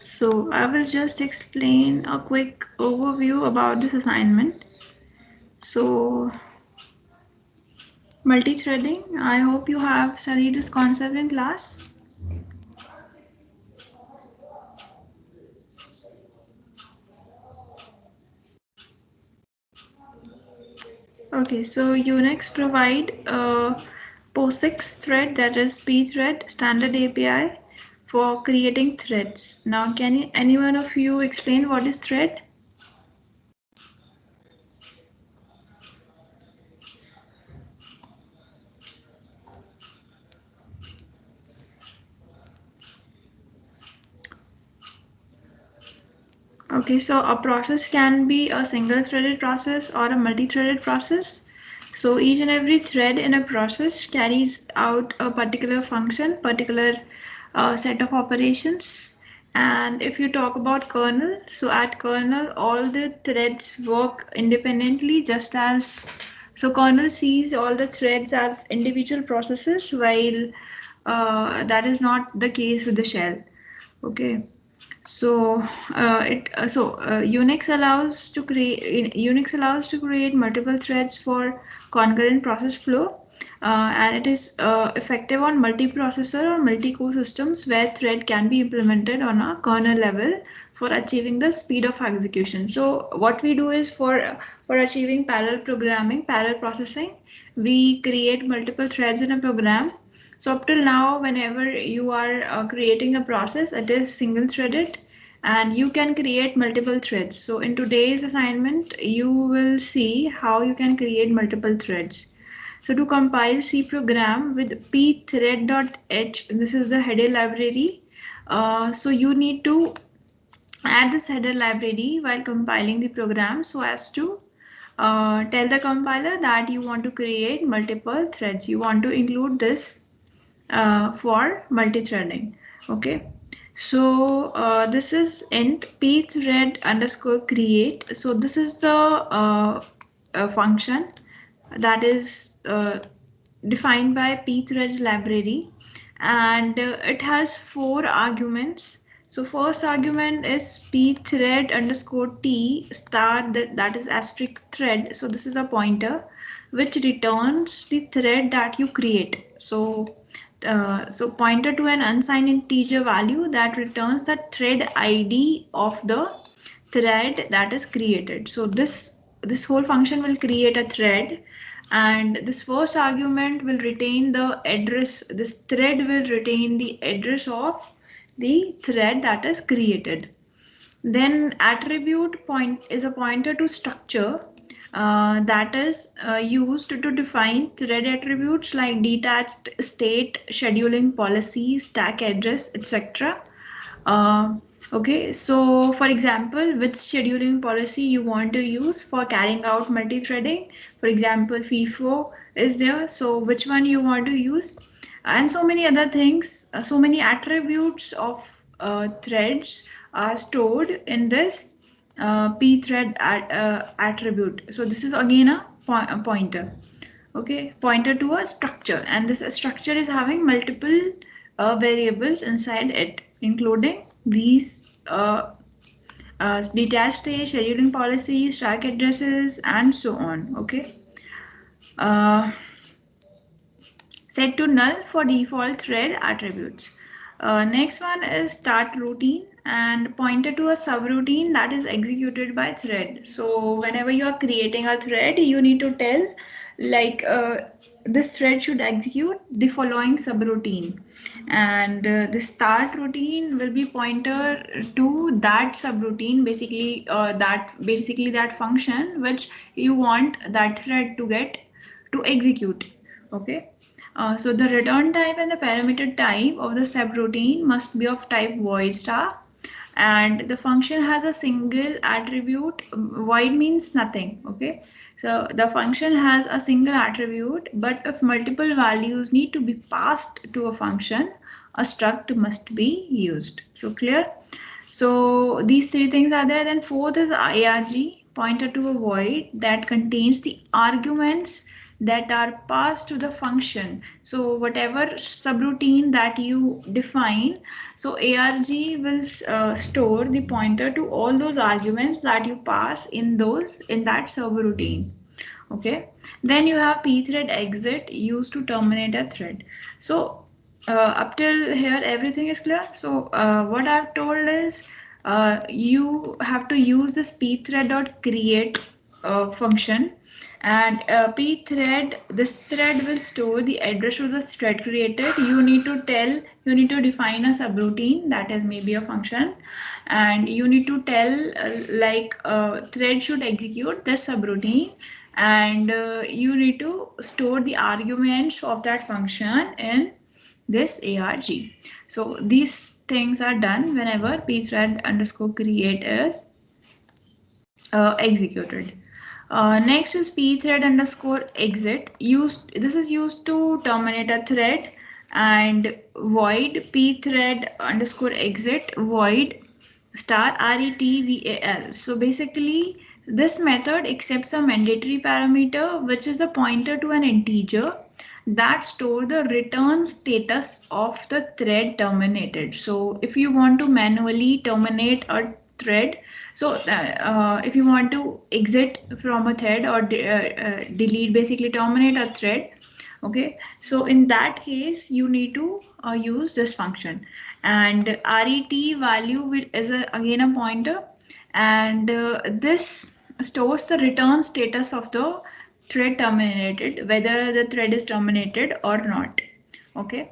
So I will just explain a quick overview about this assignment. So multi-threading, I hope you have studied this concept in class. Okay, so Unix provide a POSIX thread, that is pthread standard API for creating threads. Now can any one of you explain what is thread? Okay, so a process can be a single threaded process or a multi-threaded process. So each and every thread in a process carries out a particular function, particular set of operations. And if you talk about kernel, so at kernel, all the threads work independently, just as so kernel sees all the threads as individual processes, while that is not the case with the shell. Okay. So Unix allows to create multiple threads for concurrent process flow, and it is effective on multiprocessor or multi-core systems where thread can be implemented on a kernel level for achieving the speed of execution. So what we do is for achieving parallel programming, parallel processing, we create multiple threads in a program. So up till now, whenever you are creating a process, it is single threaded and you can create multiple threads. So in today's assignment, you will see how you can create multiple threads. So to compile C program with pthread.h, this is the header library. So you need to add this header library while compiling the program so as to tell the compiler that you want to create multiple threads. You want to include this for multi-threading. Okay, so this is int pthread underscore create. So this is the function that is defined by pthreads library, and it has 4 arguments. So first argument is pthread underscore t star, that is asterisk thread. So this is a pointer which returns the thread that you create. So pointer to an unsigned integer value that returns the thread ID of the thread that is created. So this whole function will create a thread, and this first argument will retain the address. This thread will retain the address of the thread that is created. Then attribute point is a pointer to structure that is used to define thread attributes like detached state, scheduling policy, stack address, etc. Uh, okay, so for example, which scheduling policy you want to use for carrying out multi-threading? For example, FIFO is there, so which one you want to use? And so many other things, so many attributes of threads are stored in this pthread attribute. So this is again a pointer. Okay, pointer to a structure, and this structure is having multiple variables inside it, including these detached state, scheduling policies, stack addresses, and so on. Okay. Uh, Set to null for default thread attributes. Next one is start routine and pointer to a subroutine that is executed by thread. So whenever you are creating a thread, you need to tell like this thread should execute the following subroutine, and the start routine will be pointer to that subroutine, basically that function which you want that thread to get to execute. Okay. So the return type and the parameter type of the subroutine must be of type void star, and the function has a single attribute. Void means nothing. Okay, so the function has a single attribute, but if multiple values need to be passed to a function, a struct must be used. So clear? So these 3 things are there. Then fourth is IRG, pointer to a void that contains the arguments that are passed to the function. So whatever subroutine that you define, so arg will store the pointer to all those arguments that you pass in that subroutine. Okay, then you have pthread exit used to terminate a thread. So up till here everything is clear. So what I've told is you have to use this pthread.create function, and pthread, this thread will store the address to the thread created. You need to define a subroutine that is maybe a function, and you need to tell thread should execute this subroutine, and you need to store the arguments of that function in this arg. So these things are done whenever pthread underscore create is executed. Next is pthread underscore exit. This is used to terminate a thread, and void pthread underscore exit void star retval. So basically this method accepts a mandatory parameter, which is a pointer to an integer that store the return status of the thread terminated. So if you want to manually terminate a thread, so if you want to exit from a thread or delete, basically terminate a thread, okay, so in that case you need to use this function, and ret value is again a pointer, and this stores the return status of the thread terminated, whether the thread is terminated or not. Okay,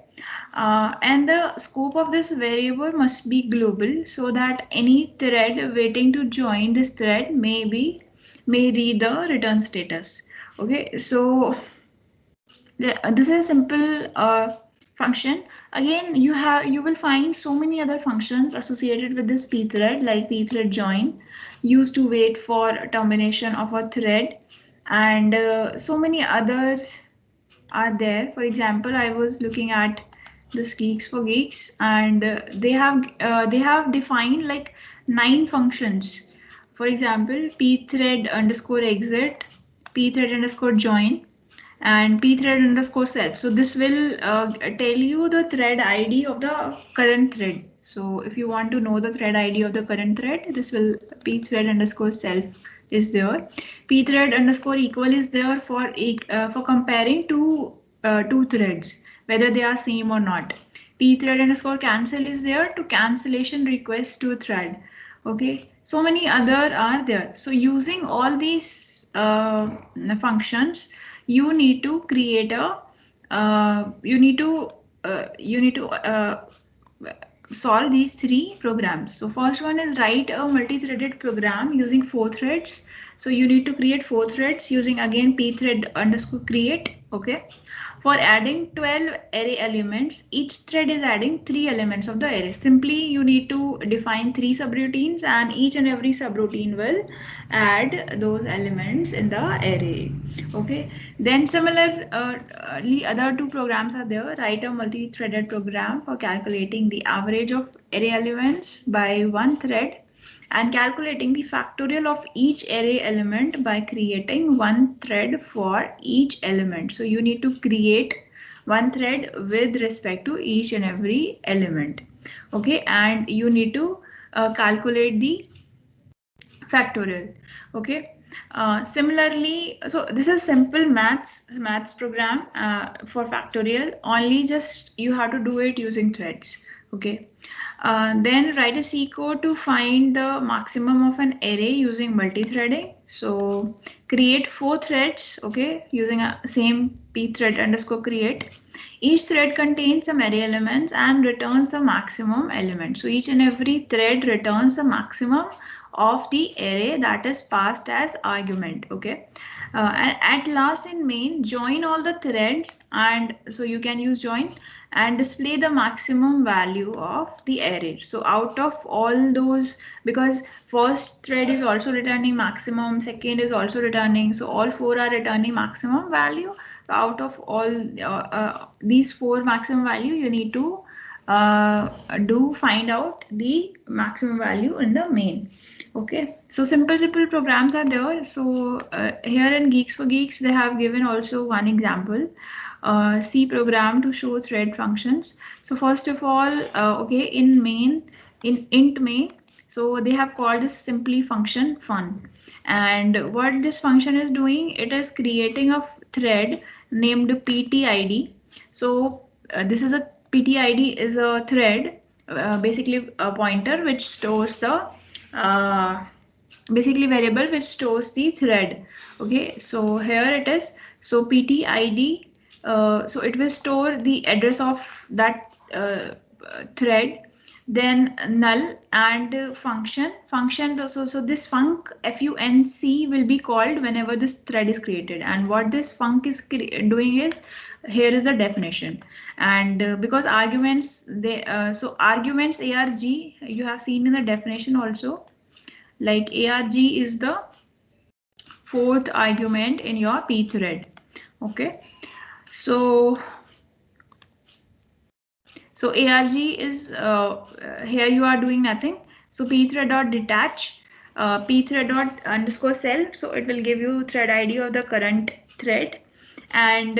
and the scope of this variable must be global, so that any thread waiting to join this thread may read the return status. Okay, so this is a simple function. Again, you will find so many other functions associated with this pthread, like pthread join, used to wait for termination of a thread, and so many others are there. For example, I was looking at this Geeks for Geeks, and they have defined like 9 functions. For example, pthread underscore exit, pthread underscore join, and pthread underscore self. So this will tell you the thread ID of the current thread. So if you want to know the thread ID of the current thread, this will pthread underscore self is there. Pthread underscore equal is there for comparing two threads, whether they are same or not. Pthread underscore cancel is there to cancellation request to a thread. Okay, so many other are there. So using all these functions, you need to create a you need to solve these 3 programs. So first one is write a multi-threaded program using 4 threads. So you need to create 4 threads using again pthread underscore create. Okay, for adding 12 array elements, each thread is adding 3 elements of the array. Simply you need to define 3 subroutines, and each and every subroutine will add those elements in the array. Okay, then similarly other 2 programs are there. Write a multi-threaded program for calculating the average of array elements by one thread, and calculating the factorial of each array element by creating one thread for each element. So you need to create one thread with respect to each and every element. Okay, and you need to calculate the factorial. Okay, similarly, so this is simple maths program for factorial. Only just you have to do it using threads. Okay, then write a C code to find the maximum of an array using multi-threading. So create 4 threads, okay, using a same pthread underscore create. Each thread contains some array elements and returns the maximum element. So each and every thread returns the maximum of the array that is passed as argument. Okay, and at last in main, join all the threads, and so you can use join and display the maximum value of the array. So out of all those, because first thread is also returning maximum, second is also returning, so all 4 are returning maximum value. So out of all these 4 maximum value, you need to find out the maximum value in the main. Okay, so simple programs are there. So here in Geeks for Geeks, they have given also one example, C program to show thread functions. So first of all, okay, in main, in int main, so they have called this simply function fun. And what this function is doing, it is creating a thread named PTID. So this is a PTID is a thread, basically a pointer which stores the uh, basically variable which stores the thread. Okay, so here it is. So PTID, so it will store the address of that thread, then null and function. So this func will be called whenever this thread is created. And what this func is doing is, here is the definition. And because arguments, they so arguments arg, you have seen in the definition also, like arg is the fourth argument in your pthread. Okay, so arg is here you are doing nothing. So pthread dot detach, pthread dot underscore self, so it will give you thread id of the current thread. And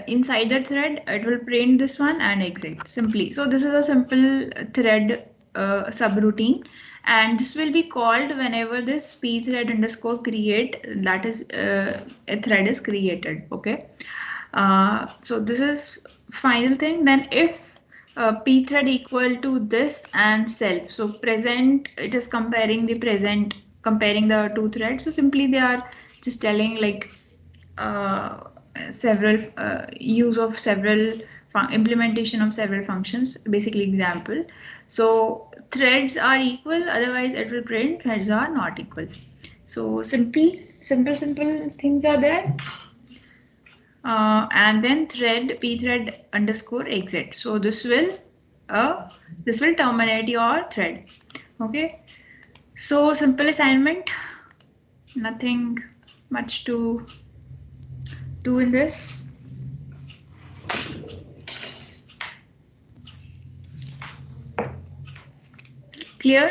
inside the thread it will print this one and exit simply. So this is a simple thread subroutine, and this will be called whenever this pthread underscore create, that is a thread is created. Okay, so this is final thing. Then if pthread equal to this and self, so present, it is comparing the present, comparing the two threads. So simply they are just telling like uh, several use of several implementation of several functions, basically example. So threads are equal, otherwise it will print threads are not equal. So simple things are there. And then thread pthread underscore exit, so this will terminate your thread. Okay, so simple assignment, nothing much to do in this. Clear?